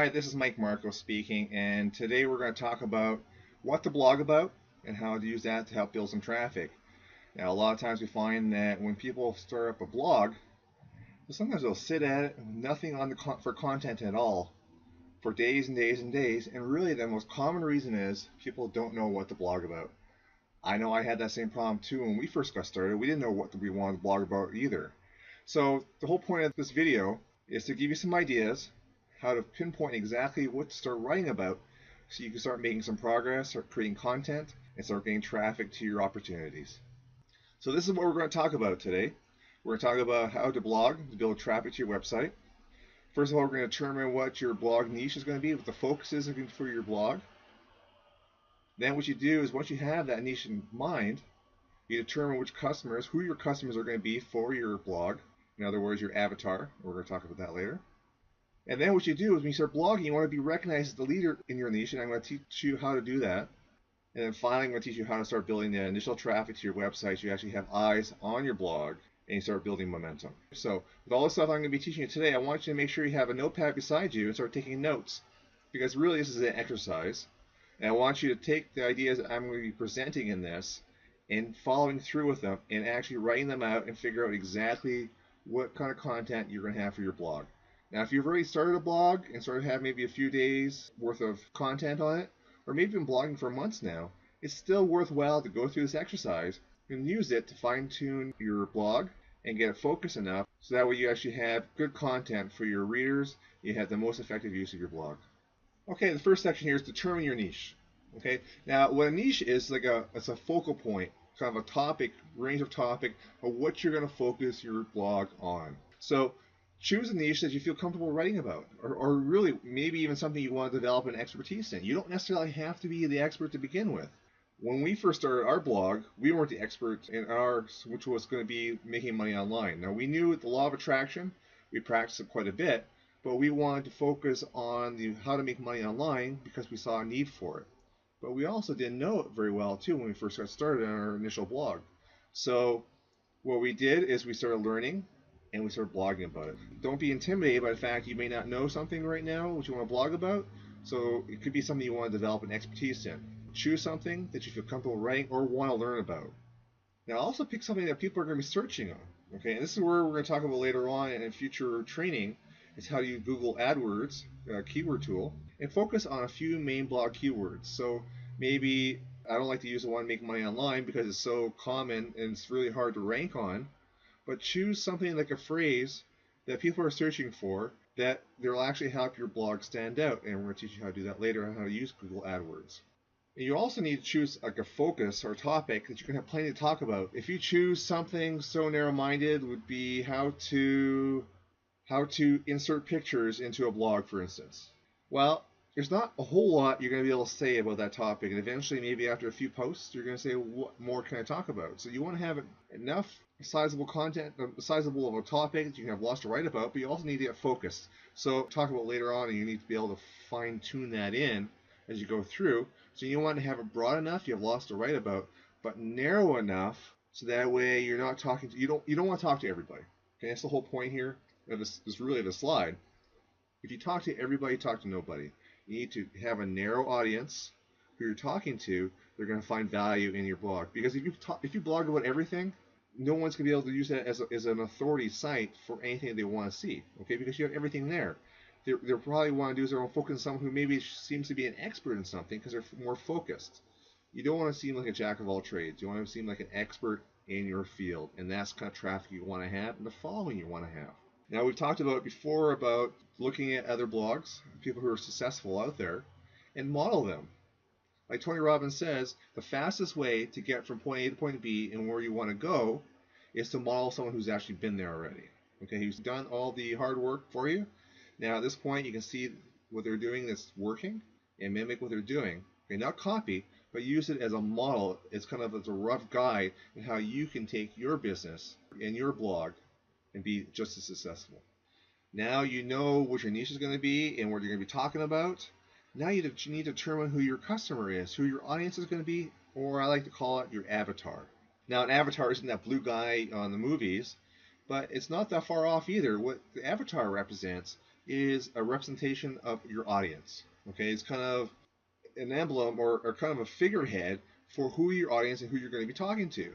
Hi, this is Mike Marko speaking, and today we're going to talk about what to blog about and how to use that to help build some traffic. Now, a lot of times we find that when people start up a blog, sometimes they'll sit at it with nothing on for content at all for days and days and days, and really the most common reason is people don't know what to blog about. I know I had that same problem too when we first got started. We didn't know what we wanted to blog about either. So the whole point of this video is to give you some ideas how to pinpoint exactly what to start writing about so you can start making some progress, start creating content, and start getting traffic to your opportunities. So this is what we're going to talk about today. We're going to talk about how to blog to build traffic to your website. First of all, we're going to determine what your blog niche is going to be, what the focus is for your blog. Then what you do is once you have that niche in mind, you determine who your customers are going to be for your blog. In other words, your avatar. We're going to talk about that later. And then what you do is when you start blogging, you want to be recognized as the leader in your niche, and I'm going to teach you how to do that. And then finally, I'm going to teach you how to start building the initial traffic to your website so you actually have eyes on your blog and you start building momentum. So with all the stuff I'm going to be teaching you today, I want you to make sure you have a notepad beside you and start taking notes, because really this is an exercise. And I want you to take the ideas that I'm going to be presenting in this and following through with them and actually writing them out and figure out exactly what kind of content you're going to have for your blog. Now, if you've already started a blog and started having maybe a few days worth of content on it, or maybe been blogging for months now, it's still worthwhile to go through this exercise and use it to fine-tune your blog and get it focused enough so that way you actually have good content for your readers. You have the most effective use of your blog. Okay, the first section here is determine your niche. Okay, now what a niche is, it's a focal point, kind of a topic, range of topic of what you're going to focus your blog on. So choose a niche that you feel comfortable writing about, or really maybe even something you want to develop an expertise in. You don't necessarily have to be the expert to begin with. When we first started our blog, we weren't the expert in ours, which was going to be making money online. Now, we knew the law of attraction. We practiced it quite a bit, but we wanted to focus on how to make money online because we saw a need for it. But we also didn't know it very well, too, when we first got started on our initial blog. So what we did is we started learning, and we started blogging about it. Don't be intimidated by the fact you may not know something right now which you want to blog about. So it could be something you want to develop an expertise in. Choose something that you feel comfortable writing or want to learn about. Now also pick something that people are going to be searching on. Okay, and this is where we're going to talk about later on in future training. Is how to use Google AdWords keyword tool and focus on a few main blog keywords. So maybe I don't like to use the one make money online because it's so common and it's really hard to rank on. But choose something like a phrase that people are searching for that will actually help your blog stand out. And we're going to teach you how to do that later on how to use Google AdWords. And you also need to choose like a focus or a topic that you can have plenty to talk about. If you choose something so narrow-minded, would be how to insert pictures into a blog, for instance. Well, there's not a whole lot you're going to be able to say about that topic, and eventually maybe after a few posts you're going to say, what more can I talk about? So you want to have enough sizable content, sizable of a topic that you can have lots to write about, but you also need to get focused. So talk about later on, and you need to be able to fine-tune that in as you go through. So you want to have it broad enough, you have lots to write about, but narrow enough so that way you're not talking to, you don't want to talk to everybody. Okay, that's the whole point here. This is really the slide. If you talk to everybody, talk to nobody. You need to have a narrow audience who you're talking to. They're going to find value in your blog, because if you blog about everything, no one's going to be able to use that as an authority site for anything they want to see. Okay, because you have everything there. They'll probably want to do is they'll focus on someone who maybe seems to be an expert in something because they're more focused. You don't want to seem like a jack of all trades. You want to seem like an expert in your field, and that's the kind of traffic you want to have and the following you want to have. Now, we've talked about before about looking at other blogs, people who are successful out there, and model them. Like Tony Robbins says, the fastest way to get from point A to point B and where you want to go is to model someone who's actually been there already. Okay, who's done all the hard work for you. Now, at this point, you can see what they're doing that's working and mimic what they're doing. Okay, not copy, but use it as a model. It's kind of as a rough guide in how you can take your business and your blog and be just as successful. Now you know what your niche is going to be and what you're going to be talking about. Now you need to determine who your customer is, who your audience is going to be, or I like to call it your avatar. Now, an avatar isn't that blue guy on the movies, but it's not that far off either. What the avatar represents is a representation of your audience. Okay, it's kind of an emblem or kind of a figurehead for who your audience and who you're going to be talking to.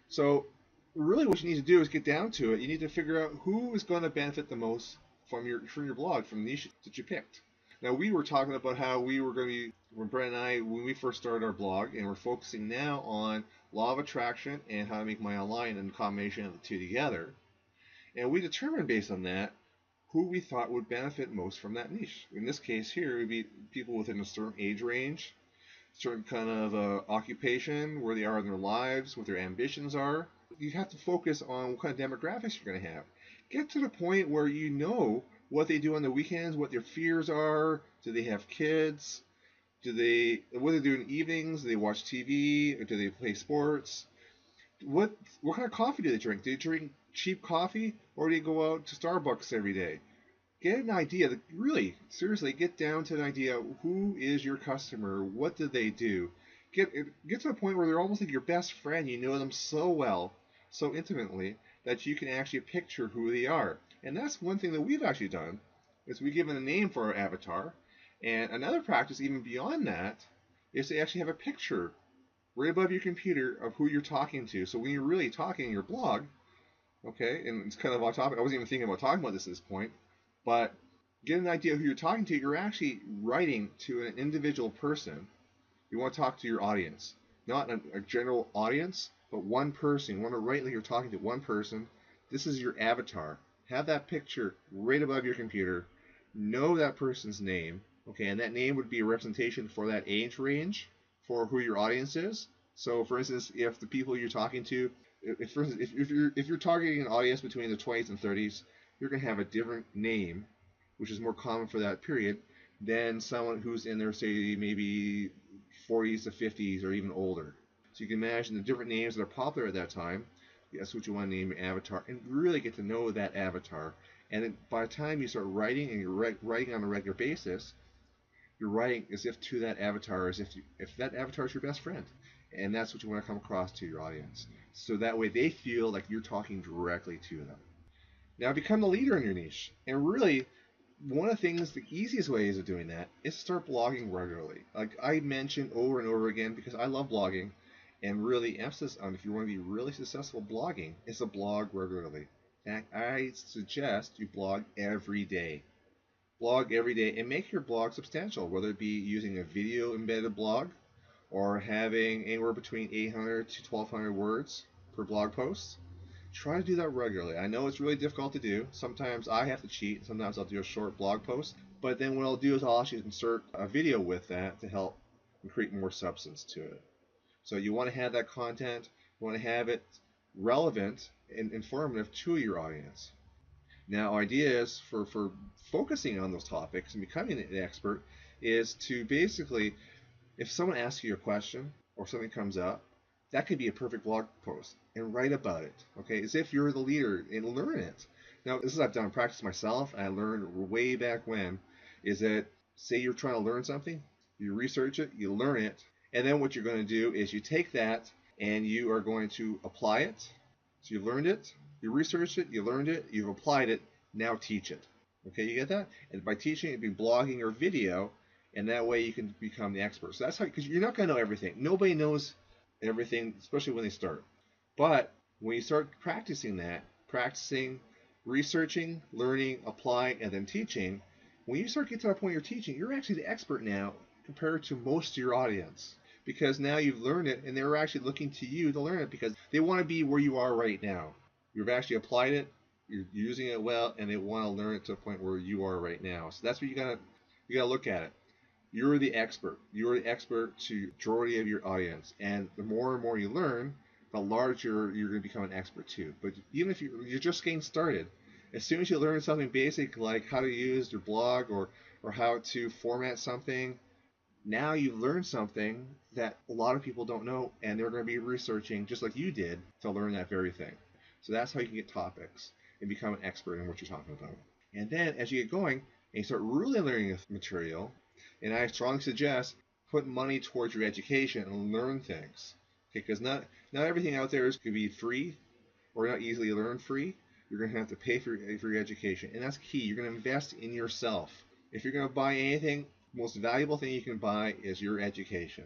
So really what you need to do is get down to it. You need to figure out who is going to benefit the most from your blog, from the niche that you picked. Now we were talking about how we were going to be, when Bren and I, when we first started our blog, and we're focusing now on law of attraction and how to make money online and the combination of the two together. And we determined based on that who we thought would benefit most from that niche. In this case here, it would be people within a certain age range, certain kind of occupation, where they are in their lives, what their ambitions are. You have to focus on what kind of demographics you're going to have. Get to the point where you know what they do on the weekends, what their fears are. Do they have kids? What do they do in the evenings? Do they watch TV? Or do they play sports? What kind of coffee do they drink? Do they drink cheap coffee, or do they go out to Starbucks every day? Get an idea. Really, seriously, get down to an idea. Who is your customer? What do they do? Get to the point where they're almost like your best friend. You know them so well, so intimately, that you can actually picture who they are. And that's one thing that we've actually done, is we've given a name for our avatar. And another practice, even beyond that, is to actually have a picture right above your computer of who you're talking to. So when you're really talking in your blog, okay, and it's kind of off topic. I wasn't even thinking about talking about this at this point, but get an idea of who you're talking to. You're actually writing to an individual person. You want to talk to your audience, not a general audience, but one person. You want to write like you're talking to one person. This is your avatar. Have that picture right above your computer. Know that person's name, okay, and that name would be a representation for that age range for who your audience is. So, for instance, if the people you're talking to, if you're targeting an audience between the 20s and 30s, you're going to have a different name, which is more common for that period, than someone who's in their, say, maybe 40s to 50s or even older. So you can imagine the different names that are popular at that time. That's what you want to name your avatar, and really get to know that avatar. And then by the time you start writing, and you're writing on a regular basis, you're writing as if to that avatar, as if that avatar is your best friend. And that's what you want to come across to your audience. So that way they feel like you're talking directly to them. Now become the leader in your niche. And really, one of the things, the easiest ways of doing that is to start blogging regularly. Like I mentioned over and over again, because I love blogging, and really emphasis on, if you want to be really successful blogging, is to blog regularly. In fact, I suggest you blog every day. Blog every day and make your blog substantial, whether it be using a video embedded blog or having anywhere between 800 to 1200 words per blog post. Try to do that regularly. I know it's really difficult to do. Sometimes I have to cheat. Sometimes I'll do a short blog post. But then what I'll do is I'll actually insert a video with that to help create more substance to it. So you want to have that content. You want to have it relevant and informative to your audience. Now, ideas for focusing on those topics and becoming an expert is to basically, if someone asks you a question or something comes up, that could be a perfect blog post, and write about it, okay, as if you're the leader, and learn it. Now, this is I've done practice myself. I learned way back when, is that say you're trying to learn something, you research it, you learn it, and then what you're going to do is you take that and you are going to apply it. So you've learned it, you researched it, you learned it, you've applied it, now teach it. Okay, you get that? And by teaching, it'd be blogging or video, and that way you can become the expert. So that's how, because you're not going to know everything. Nobody knows everything, especially when they start. But when you start practicing that, practicing, researching, learning, applying, and then teaching, when you start getting to that point you're teaching, you're actually the expert now compared to most of your audience. Because now you've learned it, and they're actually looking to you to learn it because they want to be where you are right now. You've actually applied it, you're using it well, and they want to learn it to a point where you are right now. So that's what you gotta look at it. You're the expert. You're the expert to the majority of your audience, and the more and more you learn, the larger you're going to become an expert too. But even if you're just getting started, as soon as you learn something basic like how to use your blog or how to format something, now you've learned something that a lot of people don't know, and they're going to be researching just like you did to learn that very thing. So that's how you can get topics and become an expert in what you're talking about. And then as you get going and you start really learning the material, and I strongly suggest put money towards your education and learn things. Okay, because not everything out there is going to be free or not easily learned free. You're going to have to pay for your education, and that's key. You're going to invest in yourself. If you're going to buy anything, the most valuable thing you can buy is your education.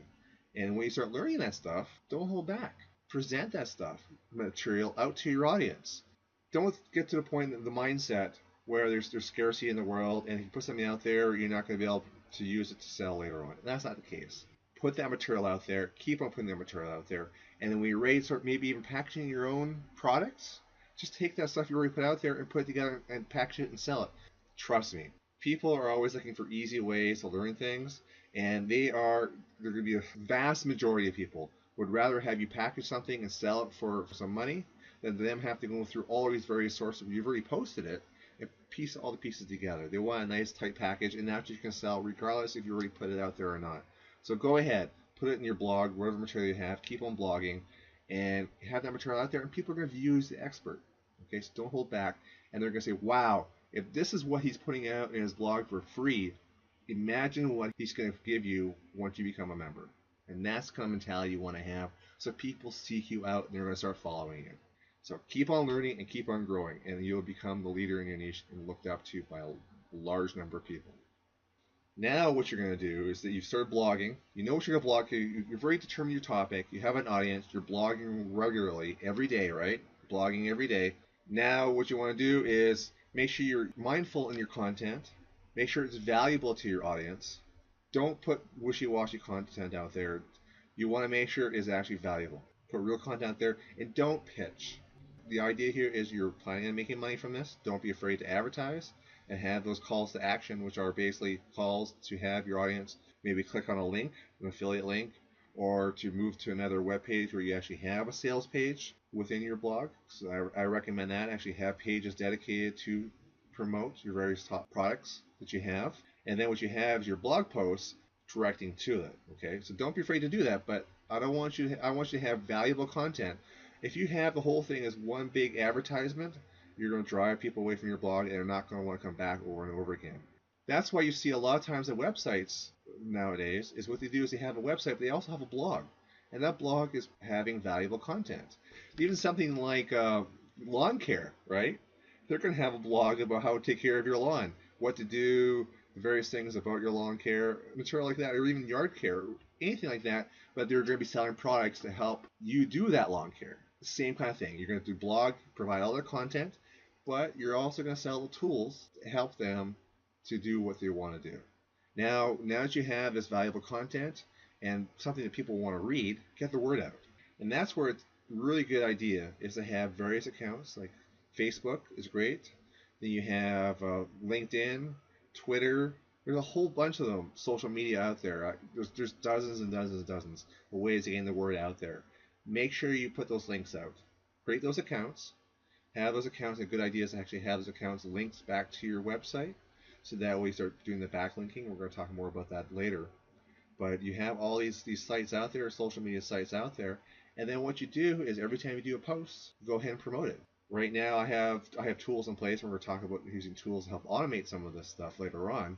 And when you start learning that stuff, don't hold back. Present that stuff, material, out to your audience. Don't get to the point of the mindset where there's scarcity in the world, and if you put something out there, you're not going to be able to use it to sell later on. That's not the case. Put that material out there, keep on putting that material out there, and then when you're ready to start maybe even packaging your own products, just take that stuff you already put out there and put it together and package it and sell it. Trust me, people are always looking for easy ways to learn things, and there are going to be a vast majority of people would rather have you package something and sell it for some money than them have to go through all these various sources. You've already posted it and piece all the pieces together. They want a nice tight package, and that's what you can sell regardless if you already put it out there or not. So go ahead, put it in your blog, whatever material you have, keep on blogging, and have that material out there, and people are going to view you as the expert. Okay, so don't hold back, and they're going to say, wow, if this is what he's putting out in his blog for free, imagine what he's going to give you once you become a member. And that's the kind of mentality you want to have, so people seek you out and they're going to start following you. So keep on learning and keep on growing, and you'll become the leader in your niche and looked up to by a large number of people. Now what you're going to do is that you've started blogging. You know what you're going to blog. You've already determined your topic. You have an audience. You're blogging regularly every day, right? Blogging every day. Now what you want to do is make sure you're mindful in your content. Make sure it's valuable to your audience. Don't put wishy-washy content out there. You want to make sure it is actually valuable. Put real content out there, and don't pitch. The idea here is you're planning on making money from this. Don't be afraid to advertise and have those calls to action, which are basically calls to have your audience maybe click on a link, an affiliate link, or to move to another web page where you actually have a sales page within your blog. So I recommend that. Actually have pages dedicated to promote your various top products that you have. And then what you have is your blog posts directing to it. Okay, so don't be afraid to do that, but I want you to have valuable content. If you have the whole thing as one big advertisement, you're going to drive people away from your blog, and they're not going to want to come back over and over again. That's why you see a lot of times at websites nowadays is what they do is they have a website, but they also have a blog, and that blog is having valuable content. Even something like lawn care, right? They're going to have a blog about how to take care of your lawn, what to do, the various things about your lawn care, material like that, or even yard care, anything like that, but they're going to be selling products to help you do that lawn care. Same kind of thing. You're going to do blog, provide all their content, but you're also going to sell the tools to help them to do what they want to do. Now that you have this valuable content and something that people want to read, get the word out. And that's where it's a really good idea is to have various accounts, like Facebook is great. Then you have LinkedIn, Twitter. There's a whole bunch of them, social media out there. There's dozens and dozens and dozens of ways to get the word out there. Make sure you put those links out. Create those accounts. Have those accounts, and good idea is to actually have those accounts linked back to your website. So that way you start doing the backlinking. We're going to talk more about that later. But you have all these sites out there, social media sites out there. And then what you do is every time you do a post, go ahead and promote it. Right now I have tools in place, and we're talking about using tools to help automate some of this stuff later on.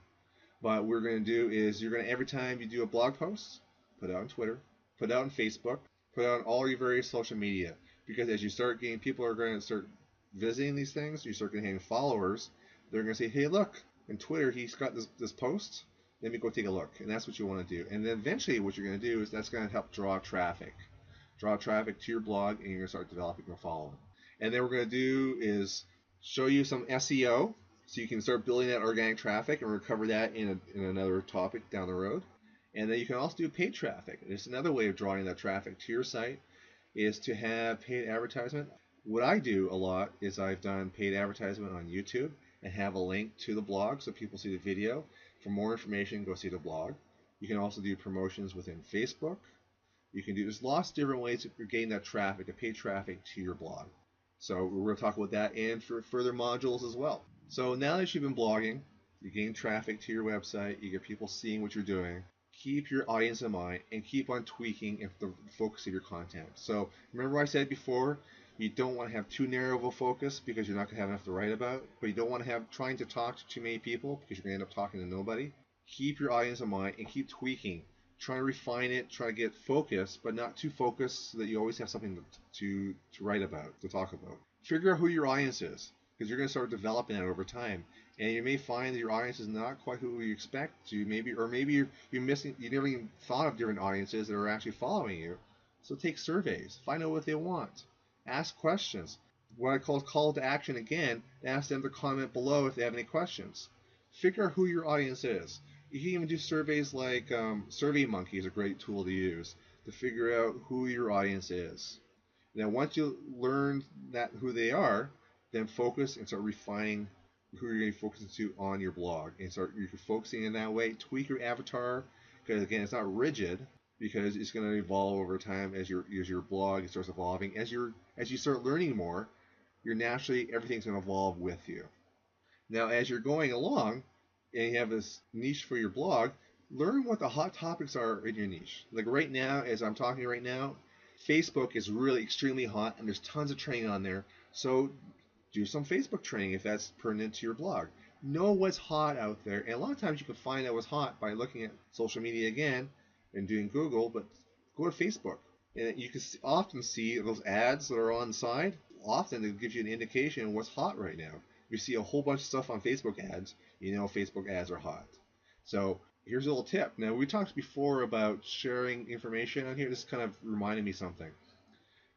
But what we're going to do is you're going to, every time you do a blog post, put it on Twitter, put it on Facebook, put it on all your various social media. Because as you start getting, people are going to start visiting these things, you start getting followers, they're going to say, hey, look, in Twitter, he's got this post, let me go take a look. And that's what you want to do. And then eventually what you're going to do is that's going to help draw traffic to your blog, and you're going to start developing a following. And then what we're going to do is show you some SEO, so you can start building that organic traffic, and we'll cover that in another topic down the road. And then you can also do paid traffic. It's another way of drawing that traffic to your site is to have paid advertisement. What I do a lot is I've done paid advertisement on YouTube and have a link to the blog so people see the video. For more information, go see the blog. You can also do promotions within Facebook. There's lots of different ways to gain that traffic, to pay traffic to your blog. So we're going to talk about that and for further modules as well. So now that you've been blogging, you gain traffic to your website, you get people seeing what you're doing. Keep your audience in mind and keep on tweaking the focus of your content. So remember what I said before, you don't want to have too narrow of a focus because you're not going to have enough to write about, but you don't want to have trying to talk to too many people because you're going to end up talking to nobody. Keep your audience in mind and keep tweaking. Try to refine it, try to get focused, but not too focused so that you always have something to write about, to talk about. Figure out who your audience is, because you're going to start developing that over time. And you may find that your audience is not quite who you expect to, maybe you're missing, you never even thought of different audiences that are actually following you. So take surveys, find out what they want, ask questions. What I call to action again, ask them to comment below if they have any questions. Figure out who your audience is. You can even do surveys like SurveyMonkey is a great tool to use to figure out who your audience is. Now, once you learn that who they are, then focus and start refining who you're going to be focusing to on your blog, and start you're focusing in that way. Tweak your avatar, because again, it's not rigid, because it's going to evolve over time as your blog starts evolving. As you start learning more, you're naturally everything's going to evolve with you. Now, as you're going along, and you have this niche for your blog, learn what the hot topics are in your niche. Like right now, as I'm talking right now, Facebook is really extremely hot, and there's tons of training on there. So do some Facebook training if that's pertinent to your blog. Know what's hot out there, and a lot of times you can find out what's hot by looking at social media again and doing Google, but go to Facebook. And you can often see those ads that are on the side. Often it gives you an indication of what's hot right now. If you see a whole bunch of stuff on Facebook ads, you know Facebook ads are hot. So here's a little tip. Now, we talked before about sharing information on here. This kind of reminded me something.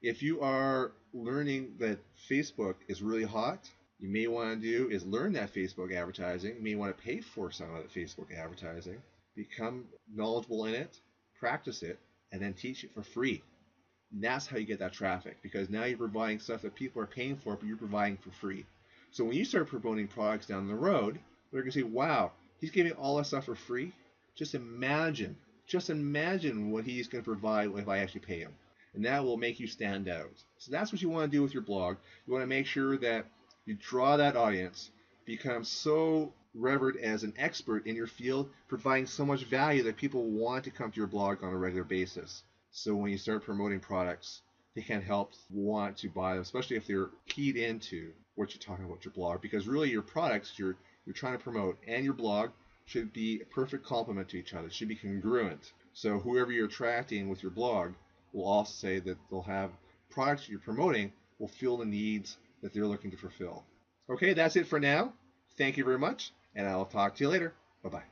If you are learning that Facebook is really hot, you may want to do is learn that Facebook advertising. You may want to pay for some of that Facebook advertising, become knowledgeable in it, practice it, and then teach it for free. And that's how you get that traffic, because now you're providing stuff that people are paying for, but you're providing for free. So when you start promoting products down the road, they're going to say, wow, he's giving all that stuff for free. Just imagine what he's going to provide if I actually pay him. And that will make you stand out. So that's what you want to do with your blog. You want to make sure that you draw that audience, become so revered as an expert in your field, providing so much value that people want to come to your blog on a regular basis. So when you start promoting products, they can help want to buy them, especially if they're keyed into what you're talking about your blog. Because really your products you're trying to promote and your blog should be a perfect complement to each other. It should be congruent. So whoever you're attracting with your blog will also say that they'll have products you're promoting will fill the needs that they're looking to fulfill. Okay, that's it for now. Thank you very much, and I'll talk to you later. Bye-bye.